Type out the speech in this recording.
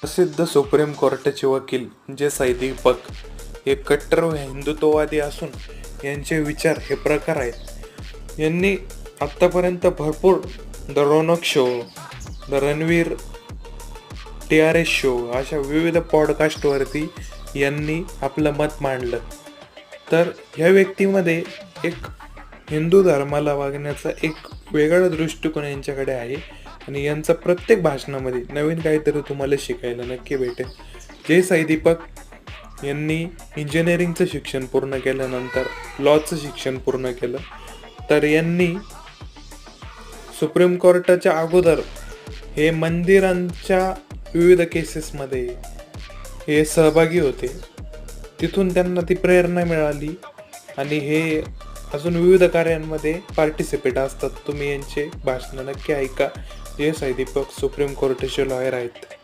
प्रसिद्ध सुप्रीम कोर्टाचे वकील जे दीपक हे कट्टर हिंदुत्ववादी असून यांचे विचार हे प्रकार आहेत. यांनी आत्तापर्यंत भरपूर the Raunak show, the Ranveer TRS show अशा विविध पॉडकास्टवरती यांनी आपलं मत मांडलं. तर ह्या व्यक्तीमध्ये एक हिंदू धर्माला वागण्याचा एक वेगळा दृष्टिकोन यांच्याकडे आहे आणि यांचा प्रत्येक भाषणामध्ये नवीन काहीतरी तुम्हाला शिकायला नक्की भेटेल. जे दीपक यांनी इंजिनिअरिंगचं शिक्षण पूर्ण केल्यानंतर लॉचं शिक्षण पूर्ण केलं. तर यांनी सुप्रीम कोर्टाच्या अगोदर हे मंदिरांच्या विविध केसेसमध्ये हे सहभागी होते. तिथून त्यांना ती प्रेरणा मिळाली आणि हे अजून विविध कार्यांमध्ये पार्टिसिपेट असतात. तुम्ही यांचे भाषणं नक्की ऐका. जे दीपक सुप्रीम कोर्टाचे लॉयर आहेत.